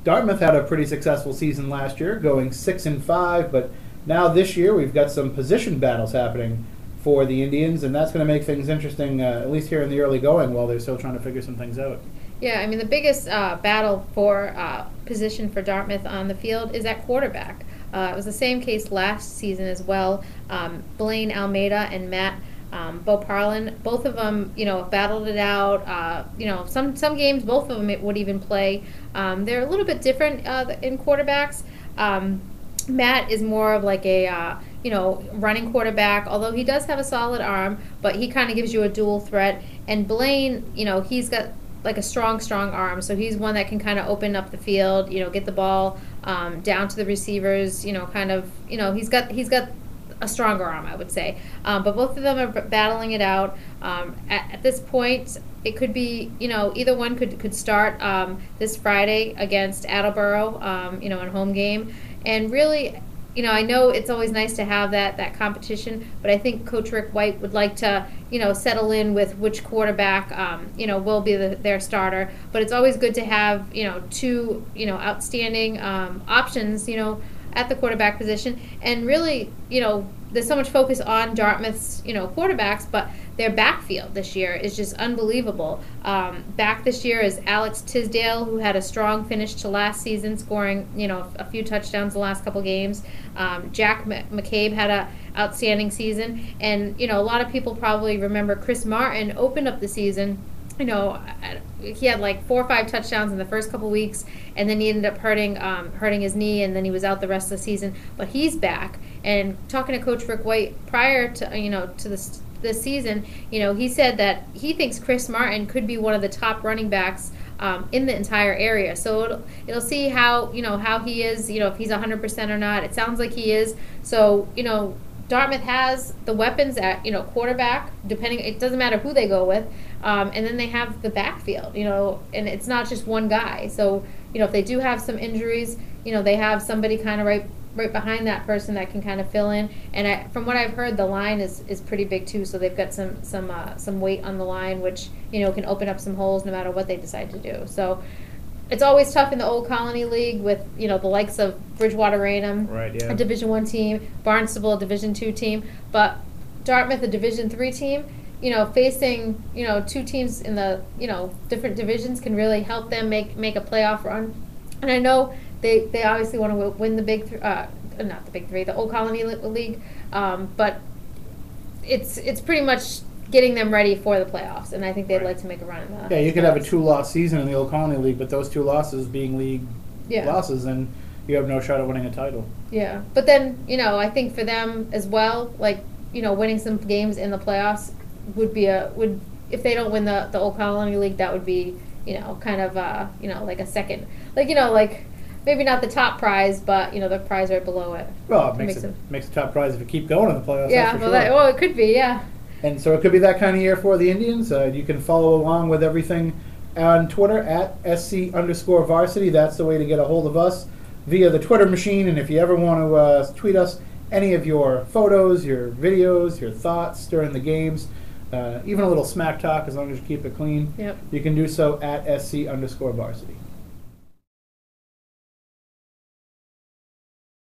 Dartmouth had a pretty successful season last year, going 6-5, but now this year we've got some position battles happening for the Indians, and that's going to make things interesting, at least here in the early going, while they're still trying to figure some things out. Yeah, I mean, the biggest battle for position for Dartmouth on the field is at quarterback. It was the same case last season as well. Blaine Almeida and Matt Boparlin, both of them, battled it out. Some games, both of them would even play. They're a little bit different in quarterbacks. Matt is more of like a running quarterback, although he does have a solid arm, but he kind of gives you a dual threat. And Blaine, he's got like a strong arm, so he's one that can kind of open up the field, get the ball down to the receivers, he's got a stronger arm, I would say. But both of them are battling it out. At this point, it could be, either one could start this Friday against Attleboro, in home game. And really, I know it's always nice to have that competition, but I think Coach Rick White would like to, settle in with which quarterback, will be their starter. But it's always good to have, two, outstanding options, at the quarterback position. And really, there's so much focus on Dartmouth's, quarterbacks, but their backfield this year is just unbelievable. Back this year is Alex Tisdale, who had a strong finish to last season, scoring, a few touchdowns the last couple games. Jack McCabe had an outstanding season. And, a lot of people probably remember Chris Martin opened up the season. He had like 4 or 5 touchdowns in the first couple weeks, and then he ended up hurting his knee, and then he was out the rest of the season. But he's back. And talking to Coach Rick White prior to to this season, he said that he thinks Chris Martin could be one of the top running backs in the entire area. So it'll see how how he is, if he's 100% or not. It sounds like he is. So Dartmouth has the weapons at quarterback. Depending, it doesn't matter who they go with, and then they have the backfield. And it's not just one guy. So if they do have some injuries, they have somebody kind of right behind that person that can kind of fill in. And from what I've heard, the line is pretty big too. So they've got some weight on the line, which can open up some holes no matter what they decide to do. So it's always tough in the Old Colony League with the likes of Bridgewater Raynham, right, yeah, a Division I team, Barnstable, a Division II team, but Dartmouth, a Division III team. Facing two teams in the different divisions can really help them make a playoff run. And I know they obviously want to win the not the Big Three, the Old Colony League, but it's pretty much getting them ready for the playoffs, and I think they'd like to make a run in the Yeah, you could playoffs. have a 2-loss season in the Old Colony League, but those 2 losses being league losses, and you have no shot at winning a title. Yeah, but then, I think for them as well, like, winning some games in the playoffs would be if they don't win the Old Colony League, that would be, kind of, like a second, like maybe not the top prize, but, the prize right below it. Well, it makes the top prize if you keep going in the playoffs. Yeah, that's for sure. It could be, yeah. And so it could be that kind of year for the Indians. You can follow along with everything on Twitter at @SC_varsity. That's the way to get a hold of us via the Twitter machine. And if you ever want to tweet us any of your photos, your videos, your thoughts during the games, even a little smack talk as long as you keep it clean, Yep. you can do so at @SC_varsity.